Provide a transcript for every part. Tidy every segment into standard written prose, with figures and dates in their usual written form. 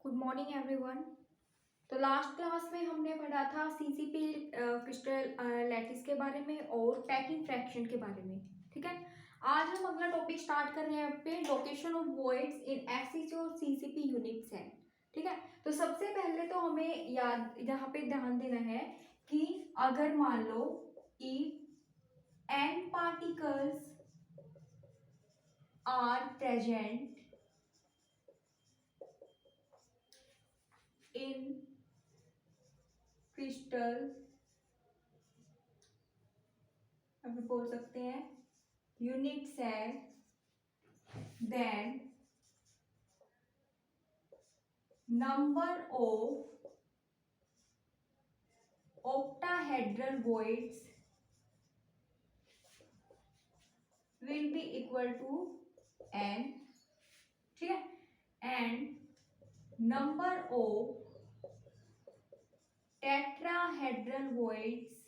Good morning everyone. तो last class में हमने पढ़ा था सीसीपी क्रिस्टल लैटिस के बारे में और पैकिंग फ्रैक्शन के बारे में। ठीक है, आज हम अगला टॉपिक स्टार्ट कर रहे हैं पे location of voids in FCC और सीसीपी यूनिट सेल। ठीक है, तो सबसे पहले तो हमें याद यहाँ पे ध्यान देना है कि अगर मान लो if n particles are present in crystal, अभी बोल सकते हैं unit cell, then number of octahedral voids will be equal to n. ठीक है, and number of tetrahedral voids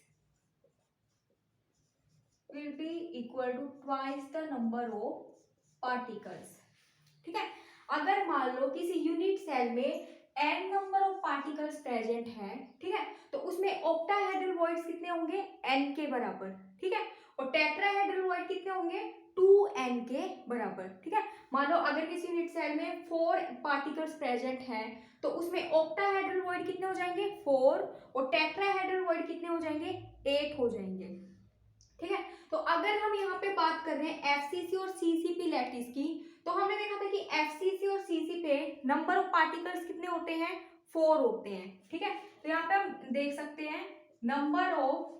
will be equal to twice the number of particles. ठीक है, अगर मान लो किसी यूनिट सेल में n number of particles present है, ठीक है, तो उसमें ऑक्टाहेड्रल वॉइड्स कितने होंगे? n के बराबर। ठीक है, और टेट्राहेड्रल वॉइड कितने होंगे? 2n के बराबर। ठीक है, मान लो अगर किसी यूनिट सेल में 4 पार्टिकल्स प्रेजेंट हैं तो उसमें ऑक्टाहेड्रल वॉइड कितने हो जाएंगे? 4, और टेट्राहेड्रल वॉइड कितने हो जाएंगे? 8 हो जाएंगे। ठीक है, तो अगर हम यहाँ पे बात कर रहे हैं एफसीसी और सीसीपी लैटिस की, तो हमने देखा था कि एफसीसी और सीसी पे नंबर ऑफ पार्टिकल्स कितने होते हैं? 4 होते हैं। ठीक है, तो यहाँ पे हम देख सकते हैं number of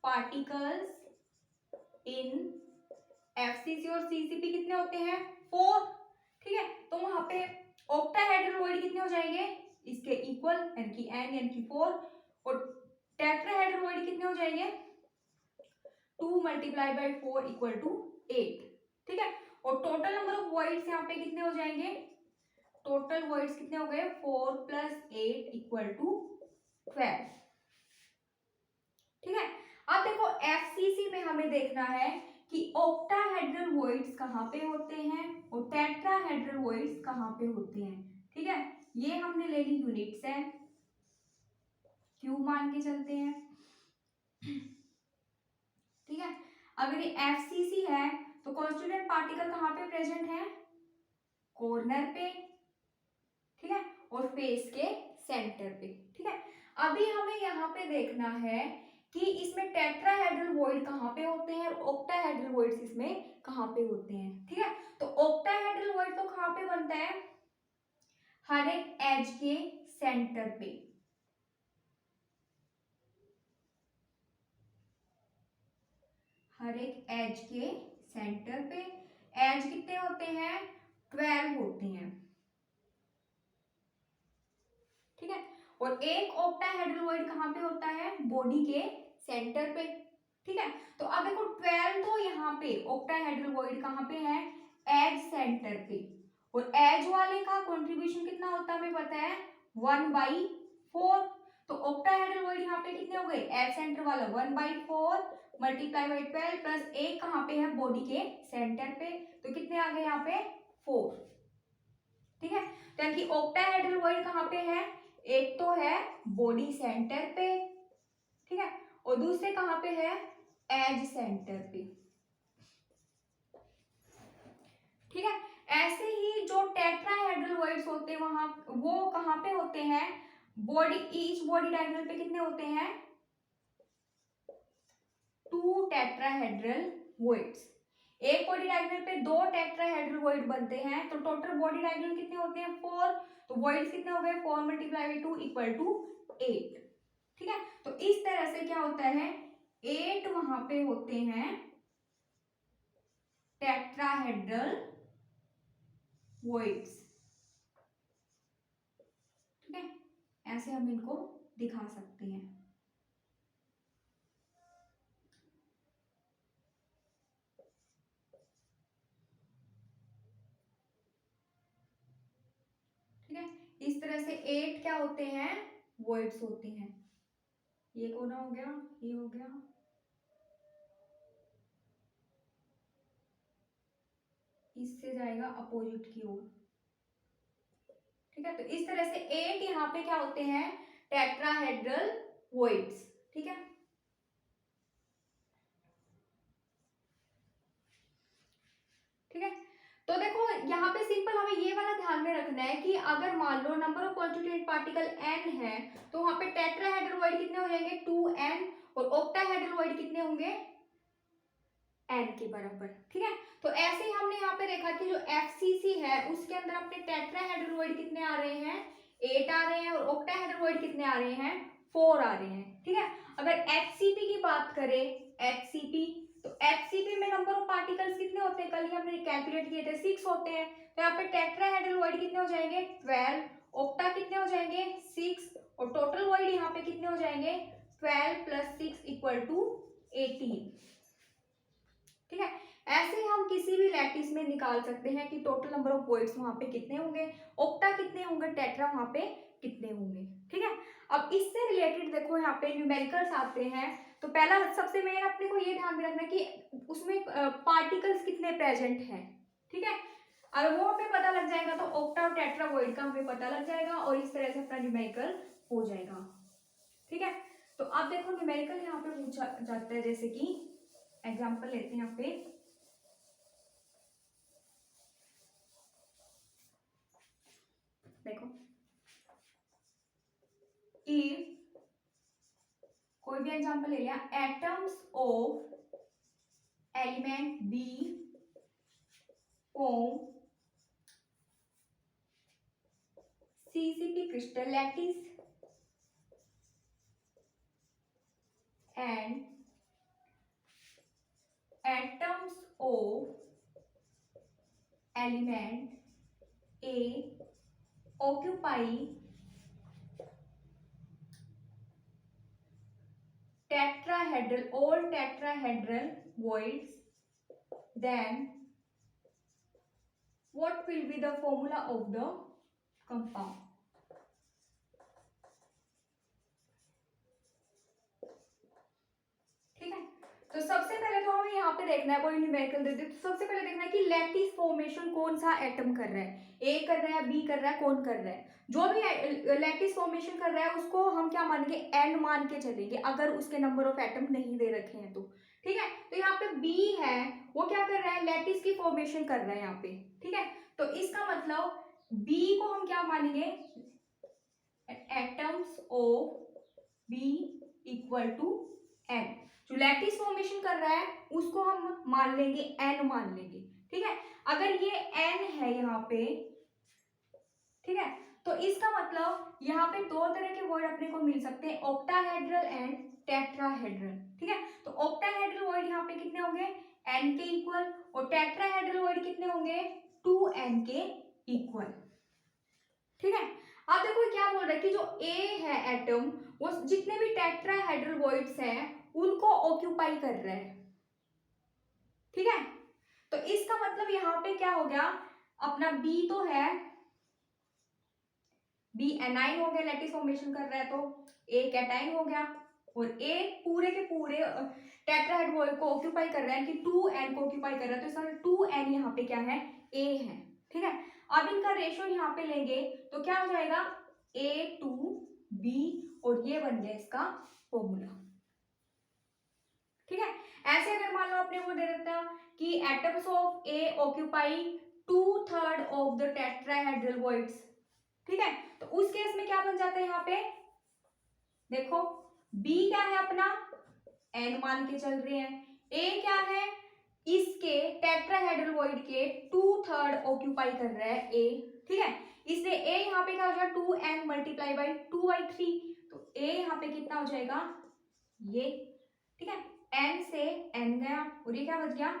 particles in FCC और सीसीपी कितने होते हैं? 4। ठीक है, तो वहां पे ऑक्टाहेड्रल वॉइड कितने हो जाएंगे? इसके इक्वल, यानी कि n यानी कि 4, और टेट्राहेड्रल वॉइड कितने हो जाएंगे? 2 मल्टीप्लाई बाई 4 इक्वल टू 8। ठीक है, और टोटल नंबर ऑफ वॉइड्स यहाँ पे कितने हो जाएंगे? टोटल वॉइड्स कितने हो गए? 4 प्लस 8 इक्वल टू 12। ठीक है, अब देखो एफसीसी में हमें देखना है कि ऑक्टाहेड्रल वॉइड्स कहाँ पे होते हैं और टेट्राहेड्रल वॉइड्स कहाँ पे होते हैं। ठीक है, ये हमने ले ली यूनिट सेल, क्यू मान के चलते हैं। ठीक है, अगर ये एफसीसी है तो कॉन्स्टिट्यूएंट पार्टिकल कहाँ पे प्रेजेंट है? कॉर्नर पे। ठीक है, और फेस के सेंटर पे। ठीक है, अभी हमें यहाँ पे देखना है कि इसमें टेट्राहेड्रल वॉइड कहाँ पे होते हैं और ऑक्टाहेड्रल वॉइड्स इसमें कहाँ पे होते हैं। ठीक है, तो ऑक्टाहेड्रल वॉइड तो कहाँ पे बनता है? हर एक एज के सेंटर पे। हर एक एज के सेंटर पे। एज कितने होते हैं? 12 होते हैं। ठीक है, और एक ऑक्टाहेड्रल वॉइड कहाँ पे होता है? बॉडी के सेंटर पे। ठीक है, तो अब देखो 12 तो यहाँ पे ऑक्टाहेड्रल वॉइड कहाँ पे है? एज सेंटर पे, और एज वाले का कंट्रीब्यूशन कितना होता है हमें पता है? 1/4। तो ऑक्टाहेड्रल वॉइड यहाँ पे कितने हो गए? एज सेंटर वाला 1/4 मल्टीप्लाई बाई 12 प्लस एक कहाँ पे है? बॉडी के सेंटर पे, तो कितने आ गए यहाँ पे? 4। ठीक है, तो यानी कि ऑक्टाहेड्रल वॉइड कहाँ पे है? एक तो है बॉडी सेंटर पे, ठीक है, और दूसरे कहाँ पे है? एज सेंटर पे। ठीक है, ऐसे ही जो टेट्राहेड्रल वॉइड्स होते हैं वहां वो कहाँ पे होते हैं? बॉडी, ईच बॉडी डायगोनल पे कितने होते हैं? 2 टेट्राहेड्रल वॉइड्स। एक बॉडी डायगोनल पे 2 टेट्राहेड्रल वॉइड बनते हैं, तो टोटल बॉडी डायगोनल कितने होते हैं? 4। तो वॉइड्स कितने हो गए? 4 मल्टीप्लाई बाई 2 इक्वल टू 8। ठीक है, तो इस तरह से क्या होता है? 8 वहां पे होते हैं टेट्राहेड्रल वॉइड्स। ठीक है, ऐसे हम इनको दिखा सकते हैं। ठीक है, इस तरह से 8 क्या होते हैं? वॉइड्स होते हैं। ये कोना हो गया, ये हो गया, इससे जाएगा अपोजिट की ओर। ठीक है। तो इस तरह से 8 यहाँ पे क्या होते हैं, टेट्राहेड्रल वॉइड्स। ठीक है, ठीक है। तो देखो यहाँ पे सिंपल हमें ये वाला ध्यान में रखना है कि अगर मान लो number of constituent particle n है तो वहां पे टेट्राहेड्रल वॉइड कितने हो जाएंगे 2n, और ऑक्टाहेड्रल वॉइड कितने होंगे n के बराबर। ठीक है, तो ऐसे ही हमने यहाँ पे देखा कि जो FCC है उसके अंदर अपने टेट्राहेड्रल वॉइड कितने आ रहे हैं 8 आ रहे हैं, और ऑक्टाहेड्रल वॉइड कितने आ रहे हैं 4 आ रहे हैं। ठीक है, अगर HCP की बात करें, HCP, तो HCP में नंबर ऑफ पार्टिकल्स कितने होते हैं, कल ही हमने कैलकुलेट किए थे 6 होते हैं। तो यहाँ पे टेट्राहेड्रल वॉइड कितने हो जाएंगे 12, ऑक्टा कितने हो जाएंगे 6, और टोटल वॉइड यहाँ पे कितने हो जाएंगे 12 + 6 = 18। ठीक है, ऐसे ही हम किसी भी लैटिस में निकाल सकते हैं कि टोटल नंबर ऑफ वॉइड्स वहां पे कितने होंगे, ऑक्टा कितने होंगे, टेट्रा वहां पे कितने होंगे। ठीक है, अब इससे रिलेटेड देखो यहाँ पे न्यूमेरिकल्स आते हैं। तो पहला सबसे मेन अपने को ये ध्यान में रखना है कि उसमें पार्टिकल्स कितने प्रेजेंट हैं। ठीक है, अगर वो हमें पता लग जाएगा तो ऑक्टा और टेट्रा वॉइड का हमें पता लग जाएगा, और इस तरह से अपना न्यूमेरिकल हो जाएगा। ठीक है, तो अब देखो न्यूमेरिकल यहाँ पे पूछा जाता है, जैसे कि एग्जाम्पल लेते हैं यहाँ पे, देखो कोई भी एग्जाम्पल ले लिया, atoms of element B form CCP crystal lattice and atoms of element A occupy tetrahedral, all tetrahedral voids, then what will be the formula of the compound? ठीक है, तो सबसे पहले तो हमें यहाँ पे देखना है, कोई न्यूमेरिकल दे दे तो सबसे पहले देखना है कि लैटिस फॉर्मेशन कौन सा एटम कर रहा है, ए कर रहा है, बी कर रहा है, कौन कर रहा है। जो भी लैटिस फॉर्मेशन कर रहा है उसको हम क्या मानेंगे एन मान के चलेंगे, अगर उसके नंबर ऑफ एटम नहीं दे रखे हैं तो। ठीक है, तो यहाँ पे बी है वो क्या कर रहा है लैटिस की फॉर्मेशन कर रहा है यहाँ पे। ठीक है, तो इसका मतलब बी को हम क्या मानेंगे एटम्स ऑफ बी = n। जो लैटिस फॉर्मेशन कर रहा है उसको हम मान लेंगे n मान लेंगे। ठीक है, अगर ये n है यहाँ पे, ठीक है, तो इसका मतलब यहाँ पे दो तरह के वर्ड अपने को मिल सकते हैं, ऑक्टाहेड्रल एंड टेट्राहेड्रल। ठीक है, तो ऑक्टाहेड्रल वर्ड यहाँ पे कितने होंगे n के इक्वल, और टेट्राहेड्रल वर्ड कितने होंगे 2n के इक्वल। ठीक है, अब देखो क्या बोल रहा है कि जो A है एटम वो जितने भी टेट्राहेड्रल वॉइड्स हैं उनको ऑक्यूपाई कर रहा है। ठीक है, तो इसका मतलब यहाँ पे क्या हो गया, अपना B तो है, B एनाइन हो गया, लैटिस फॉर्मेशन कर रहा है, तो A कैटाइन हो गया, और A पूरे के पूरे टेट्राहेड्रल वॉइड को ऑक्यूपाई कर रहा है कि 2n को ऑक्यूपाई कर रहा है, तो इसका 2n यहाँ पे क्या है A है। ठीक है, अब इनका रेशियो यहाँ पे लेंगे तो क्या हो जाएगा A2B, और ये बन गया इसका फॉर्मूला। ठीक है, ऐसे अगर मान लो आपने वो दे देता कि atoms of A occupy 2/3 of the tetrahedral voids. ठीक है, तो उस केस में क्या बन जाता है यहाँ पे, देखो B क्या है अपना n मान के चल रहे हैं, A क्या है इसके टेट्राहेड्रल वॉइड के 2/3 ऑक्यूपाई कर रहा है A। ठीक है, इसलिए A यहाँ पे क्या हो जाएगा 2n × 2/3, तो A यहाँ पे कितना हो जाएगा ये। ठीक है, n से n गया, और ये क्या बच गया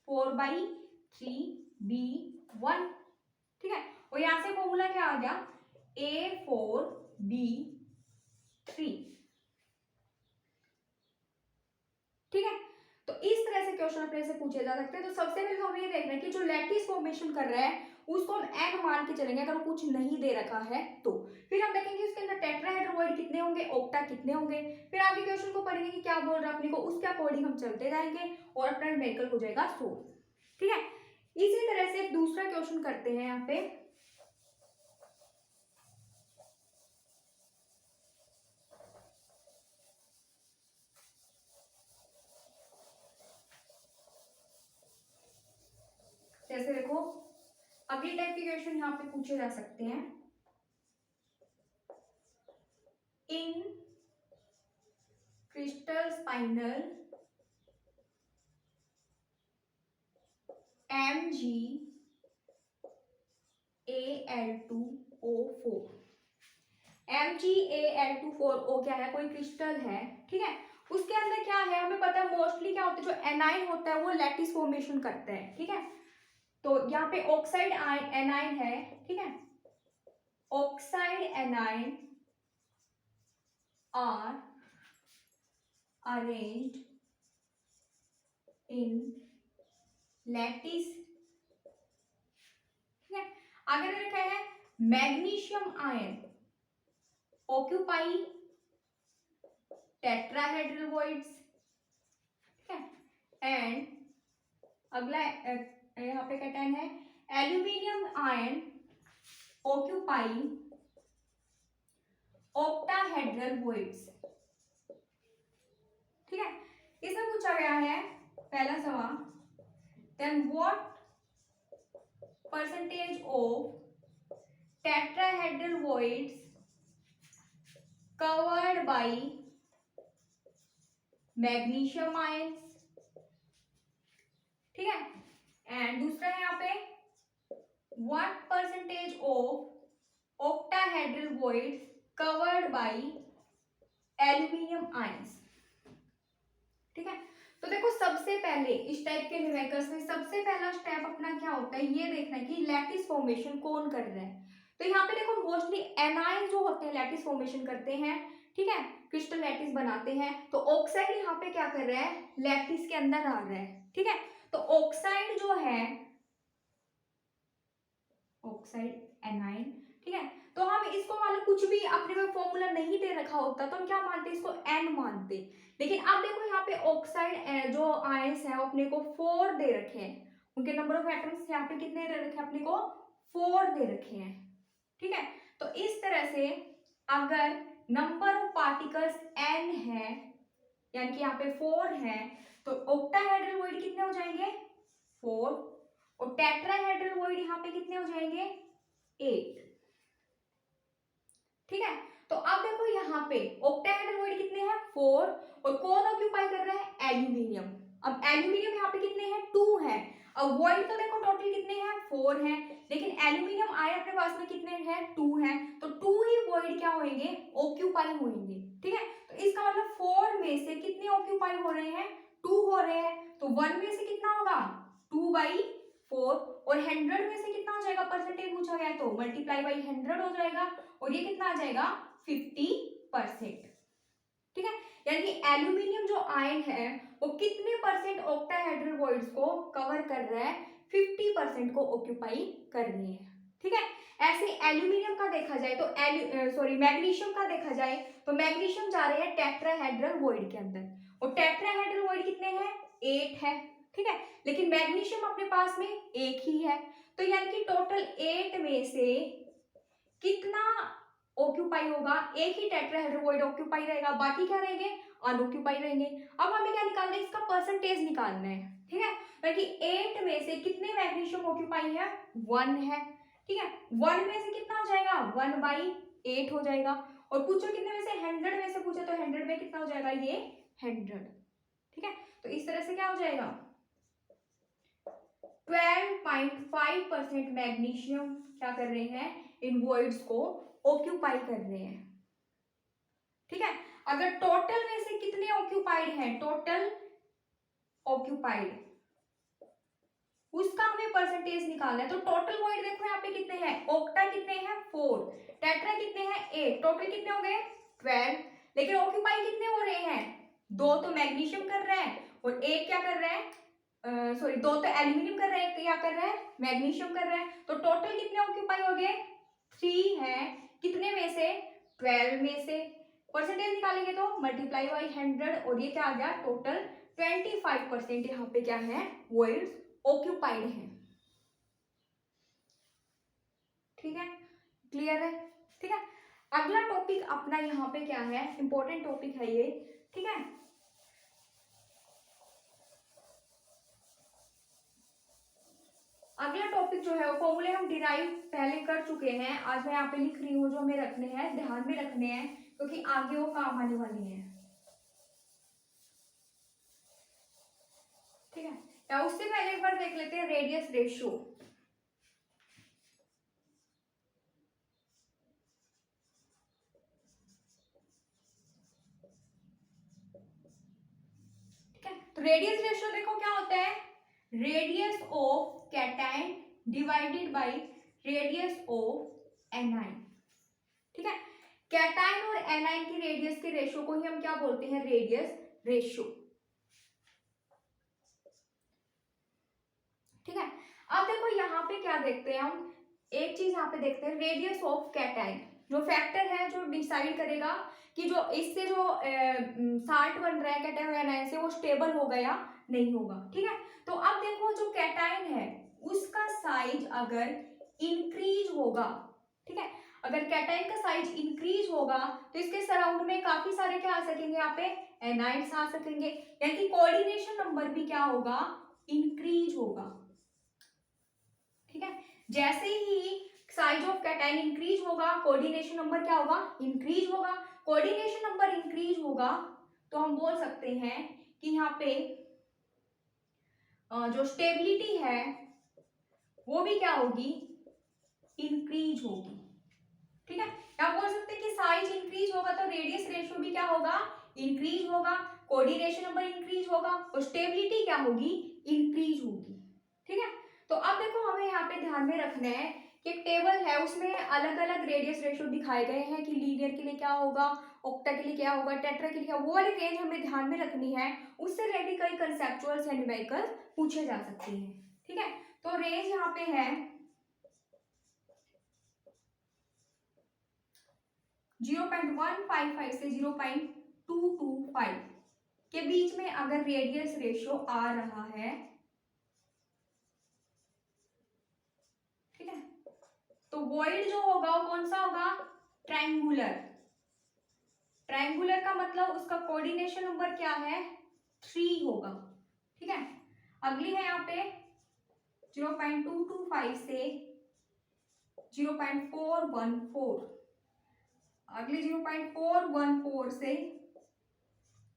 4/3b1। ठीक है, और यहाँ से फॉर्मूला क्या आ गया A4B3। ठीक है, तो इस तरह से क्वेश्चन अपने से पूछे जा सकते हैं। तो सबसे पहले हमें ये देखना है कि जो लैटिस फॉर्मेशन कर रहा है उसको हम n मान के चलेंगे, अगर वो कुछ नहीं दे रखा है तो। फिर हम देखेंगे उसके अंदर टेट्राहेड्रल वॉइड कितने होंगे, ऑक्टा कितने होंगे, फिर आगे क्वेश्चन को पढ़ेंगे कि क्या बोल रहा है अपने को, उसके अकॉर्डिंग हम चलते जाएंगे और अपना न्यूमेरिकल हो जाएगा सोल्व। ठीक है, इसी तरह से दूसरा क्वेश्चन करते हैं यहाँ पे, देखो अगली टाइप के क्वेश्चन यहाँ पे पूछे जा सकते हैं। इन क्रिस्टल स्पाइनल MgAl2O4, MgAl2O क्या है, कोई क्रिस्टल है, ठीक है। उसके अंदर क्या है हमें पता है, मोस्टली क्या होता है, जो एनाइन होता है वो लैटिस फॉर्मेशन करता है, ठीक है। तो यहाँ पे ऑक्साइड एनाइन है, ठीक है। Oxide anion are arranged in lattice, ठीक है। आगे लिखा है magnesium ion occupy tetrahedral voids, ठीक है। एंड अगला यहाँ पे कैटन है aluminium ion occupy octahedral voids, ठीक है। इसमें पूछा गया है पहला सवाल, then what percentage of tetrahedral voids covered by magnesium ions, ठीक है। एंड दूसरा है यहाँ पे what percentage of octahedral voids covered by aluminium ions, ठीक है। तो देखो सबसे पहले इस टाइप के न्यूमेरिकल्स में सबसे पहला स्टेप अपना क्या होता है, ये देखना है कि लैटिस फॉर्मेशन कौन कर रहा है। तो यहाँ पे देखो मोस्टली एनाइन जो होते हैं लैटिस फॉर्मेशन करते हैं, ठीक है, क्रिस्टल लैटिस बनाते हैं। तो ऑक्साइड यहाँ पे क्या कर रहा है, लैटिस के अंदर आ रहा है, ठीक है। तो ऑक्साइड जो है ऑक्साइड एनाइन, ठीक है। तो हम इसको मान लो कुछ भी अपने में फॉर्मूला नहीं दे रखा होता तो हम क्या मानते इसको एन मानते, लेकिन अब देखो यहाँ पे ऑक्साइड जो आयंस है अपने को 4 दे रखे हैं, उनके नंबर ऑफ एटम्स यहाँ पे कितने दे रखे हैं अपने को 4 दे रखे हैं, ठीक है। तो इस तरह से अगर नंबर ऑफ पार्टिकल्स n है यानी कि यहाँ पे 4 है तो ऑक्टाहेड्रल वॉइड कितने हो जाएंगे 4 और टेट्राहेड्रल वॉइड यहाँ पे कितने हो जाएंगे 8, ठीक है। तो अब देखो यहाँ पे ऑक्टाहेड्रल वॉइड कितने हैं 4 और कौन ऑक्यूपाई कर रहा है एल्यूमिनियम। अब एल्यूमिनियम यहाँ पे कितने हैं 2 है। अब वॉइड तो देखो टोटल कितने हैं 4 हैं, लेकिन एल्यूमिनियम आयन अपने पास में कितने हैं 2 हैं, तो 2 ही वॉइड क्या होंगे ऑक्यूपाई होंगे, ठीक है। तो इसका मतलब 4 में से कितने ऑक्यूपाई हो रहे हैं 2 हो रहे हैं, तो 1 में से कितना होगा 2/4 और 100 में से कितना हो जाएगा परसेंटेज पूछा गया तो मल्टीप्लाई बाई 100 हो जाएगा और ये कितना आ जाएगा 50%, ठीक है। यानी कि एल्यूमिनियम जो आयन है वो कितने परसेंट ऑक्टाहेड्रल वॉइड्स को कवर कर रहा है 50% को ऑक्यूपाई कर रही है, ठीक है। ऐसे एल्यूमिनियम का देखा जाए तो मैग्नीशियम का देखा जाए तो मैग्नीशियम जा रहे हैं टेट्राहेड्रल वॉइड के अंदर और टेट्राहेड्रल वॉइड कितने हैं 8 है, ठीक है, लेकिन मैग्नीशियम अपने पास में एक ही है। तो यानी कि टोटल 8 में से कितना ऑक्यूपाई होगा, एक ही टेट्राहेड्रल वॉइड ऑक्यूपाई रहेगा, बाकी क्या रहेंगे अनऑक्यूपाई रहेंगे। अब हमें क्या निकालना है इसका परसेंटेज निकालना है, ठीक है। यानी कि 8 में से कितने मैग्नीशियम ऑक्यूपाई है 1 है, ठीक है। 1 में से कितना हो जाएगा 1/8 हो जाएगा और पूछो कितने में से 100 में से पूछे तो 100 में कितना हो जाएगा ये 100, ठीक है। तो इस तरह से क्या हो जाएगा 12.5% मैग्नीशियम क्या कर रहे हैं इन वॉइड्स को ऑक्यूपाई कर रहे हैं, ठीक है। अगर टोटल में से कितने ऑक्यूपाइड हैं टोटल ऑक्यूपाइड उसका हमें परसेंटेज निकालना है। तो टोटल वॉइड देखो यहाँ पे कितने हैं ऑक्टा कितने हैं 4, टेट्रा कितने हैं 8, टोटल कितने हो गए 12, लेकिन ऑक्यूपाई कितने हो रहे हैं 2 तो मैग्नीशियम कर रहे हैं और एक क्या कर रहे हैं 2 तो एल्यूमिनियम कर रहे हैं, क्या कर रहे हैं मैग्नीशियम कर रहे हैं। तो टोटल कितने ऑक्यूपाई हो गए 3 है, कितने में से 12 में से, परसेंटेज निकालेंगे तो मल्टीप्लाई बाई 100 और ये क्या आ गया टोटल 25% यहाँ पे क्या है वॉइड्स ऑक्यूपाइड है, ठीक है, क्लियर है, ठीक है। अगला टॉपिक अपना यहाँ पे क्या है इंपॉर्टेंट टॉपिक है ये, ठीक है। अगला टॉपिक जो है वो फॉर्मूले हम डिराइव पहले कर चुके हैं, आज मैं यहाँ पे लिख रही हूँ जो हमें रखने हैं, ध्यान में रखने हैं क्योंकि आगे वो काम आने वाली है। ठीक है, या उससे पहले एक बार देख लेते हैं रेडियस रेशियो। ठीक है, तो रेडियस रेशियो देखो क्या होता है, radius of cation divided by radius of anion. ठीक है, कैटायन और एनायन की रेडियस के रेशियो को ही हम क्या बोलते हैं, रेडियस रेशियो। ठीक है, अब देखो यहाँ पे क्या देखते हैं हम, एक चीज यहाँ पे देखते हैं, रेडियस ऑफ कैटायन जो फैक्टर है जो डिसाइड करेगा कि जो इससे जो साल्ट बन रहा है कैटायन और एनायन से वो स्टेबल होगा या नहीं होगा। ठीक है, तो अब देखो जो कैटायन है उसका साइज अगर इंक्रीज होगा, ठीक है, अगर कैटायन का साइज इंक्रीज होगा तो इसके सराउंड में काफी सारे क्या आ सकेंगे, यहाँ पे एनाइड्स आ सकेंगे, यानी कि कोऑर्डिनेशन नंबर भी क्या होगा, इंक्रीज होगा। ठीक है, जैसे ही साइज ऑफ कैटायन इंक्रीज होगा कोऑर्डिनेशन नंबर क्या होगा, इंक्रीज होगा। कोऑर्डिनेशन नंबर इंक्रीज होगा तो हम बोल सकते हैं कि यहाँ पे जो स्टेबिलिटी है वो भी क्या होगी, इंक्रीज होगी। ठीक है, आप बोल सकते हैं कि साइज इंक्रीज होगा तो रेडियस रेशियो भी क्या होगा, इंक्रीज होगा, कोऑर्डिनेशन नंबर इंक्रीज होगा और स्टेबिलिटी क्या होगी, इंक्रीज होगी। ठीक है, तो अब देखो हमें यहाँ पे ध्यान में रखना है कि एक टेबल है उसमें अलग अलग रेडियस रेशियो दिखाए गए हैं कि लीनियर के लिए क्या होगा, ऑक्टा के लिए क्या होगा, टेट्रा के लिए क्या, वो वाली रेंज हमें ध्यान में रखनी है, उससे रिलेटेड कई कंसेप्चुअल्स एंड न्यूमेरिकल पूछे जा सकते हैं। ठीक है, तो रेंज यहाँ पे है 0.155 से 0.225 के बीच में अगर रेडियस रेशियो आ रहा है, ठीक है, तो वॉइड जो होगा वो कौन सा होगा, ट्रायंगुलर। ट्रायंगुलर का मतलब उसका कोऑर्डिनेशन नंबर क्या है, 3 होगा। ठीक है, अगली है यहाँ पे 0.225 से 0.414, अगली 0.414 से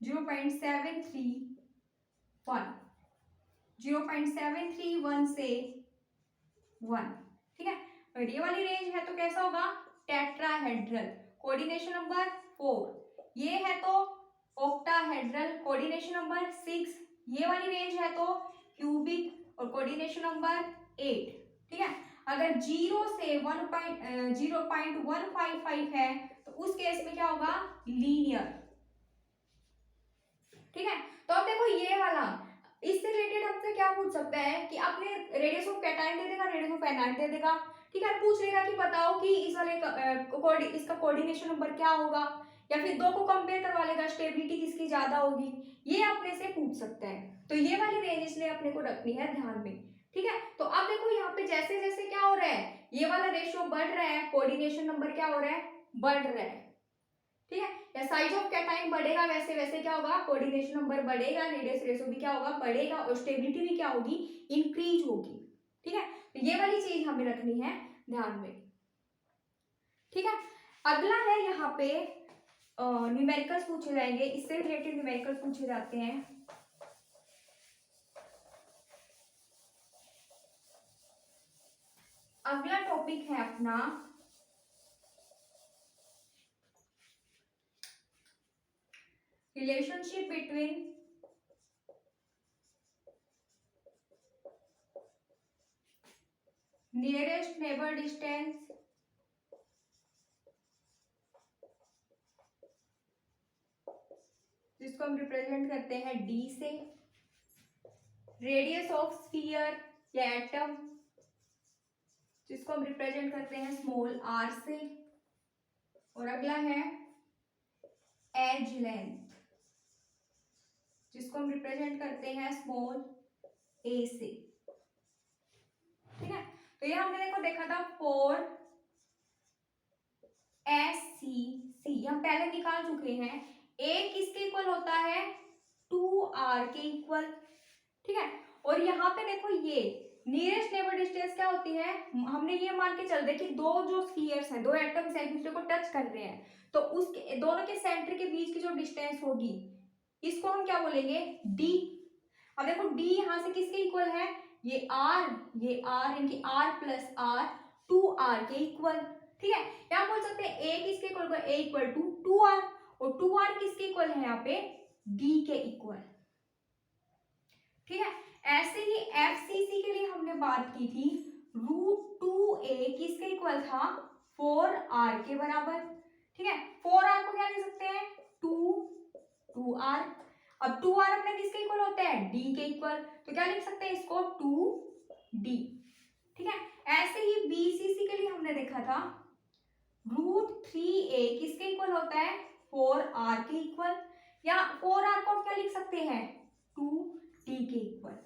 0.731, 0.731 से 1। ठीक है, और ये वाली रेंज है तो कैसा होगा, टेट्राहेड्रल, कोऑर्डिनेशन नंबर 4। ये है तो ऑक्टाहेड्रल, कोऑर्डिनेशन नंबर 6। ये वाली रेंज है तो क्यूबिक और कोऑर्डिनेशन नंबर 8। ठीक है, अगर 0 से 0.155 है तो उस केस में क्या होगा, लीनियर। ठीक है, तो अब देखो ये वाला, इससे रिलेटेड हमसे क्या पूछ सकता है कि आपने रेडियस ऑफ कैटायन दे देगा, रेडियस ऑफ एनायन दे देगा। ठीक है, पूछ लेगा कि बताओ कि इस वाले इसका कोऑर्डिनेशन नंबर क्या होगा, या फिर दो को कंपेयर करवा लेगा, स्टेबिलिटी किसकी ज्यादा होगी, ये अपने से पूछ सकता है। तो ये वाली रेंज इसलिए अपने को रखनी है ध्यान में। ठीक है, तो अब देखो यहाँ पे जैसे जैसे क्या हो रहा है, ये वाला रेशियो बढ़ रहा है, कोऑर्डिनेशन नंबर क्या हो रहा है, बढ़ रहा है। ठीक है, या साइज ऑफ कैटायन बढ़ेगा वैसे वैसे क्या होगा, कोऑर्डिनेशन नंबर बढ़ेगा, रेडियस रेशियो भी क्या होगा, बढ़ेगा और स्टेबिलिटी भी क्या होगी, इंक्रीज होगी। ठीक है, तो ये वाली चीज हमें रखनी है ध्यान में। ठीक है, अगला है यहाँ पे न्यूमेरिकल्स पूछे जाएंगे, इससे रिलेटेड न्यूमेरिकल्स पूछे जाते हैं। अगला टॉपिक है अपना relationship between nearest neighbour distance जिसको हम रिप्रेजेंट करते हैं डी से, रेडियस ऑफ स्फीयर या एटम जिसको हम रिप्रेजेंट करते हैं स्मॉल आर से, और अगला है एज लेंथ जिसको हम रिप्रेजेंट करते हैं स्मॉल ए से। ठीक है, तो ये हमने देखो देखा था 4 SCC, हम पहले निकाल चुके हैं, ए किसके इक्वल होता है, 2R के इक्वल। ठीक है, और यहाँ पे देखो ये नियरेस्ट नेबर डिस्टेंस क्या होती है, हमने ये मान के चल रहे कि दो जो स्फीयर्स हैं, दो एटम्स एक दूसरे को टच कर रहे हैं, तो उसके दोनों के सेंटर के बीच की जो डिस्टेंस होगी इसको हम क्या बोलेंगे, डी। अब देखो डी यहाँ से किसके इक्वल है, ये आर यानी कि आर प्लस आर, 2r के इक्वल। ठीक है, यहाँ बोल सकते हैं ए किसके equal, A equal to 2r, और 2r किसके इक्वल है यहाँ पे, डी के इक्वल। ठीक है, ऐसे ही एफसीसी के लिए हमने बात की थी, √2a किसके इक्वल था, 4r के बराबर। ठीक है, 4r को क्या लिख सकते हैं, 2r। अब 2r अपने किसके इक्वल होते हैं, d के इक्वल, तो क्या लिख सकते हैं इसको, 2d। ठीक है, ऐसे ही बीसीसी के लिए हमने देखा था, √3a किसके इक्वल होता है, 4r के इक्वल, या 4r को हम क्या लिख सकते हैं, 2d के इक्वल।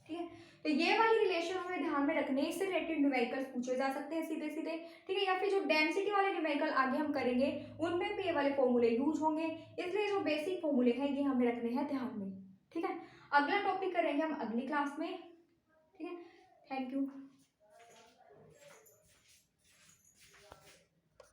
ठीक है, तो ये वाली रिलेशन हमें ध्यान में रखने, इससे रिलेटेड न्यूमेरिकल्स पूछे जा सकते हैं सीधे सीधे। ठीक है, या फिर जो डेंसिटी वाले न्यूमेरिकल आगे हम करेंगे उनमें भी ये वाले फॉर्मूले यूज होंगे, इसलिए जो बेसिक फॉर्मूले हैं ये हमें रखने हैं ध्यान में। ठीक है, अगला टॉपिक करेंगे हम अगली क्लास में। ठीक है, थैंक यू।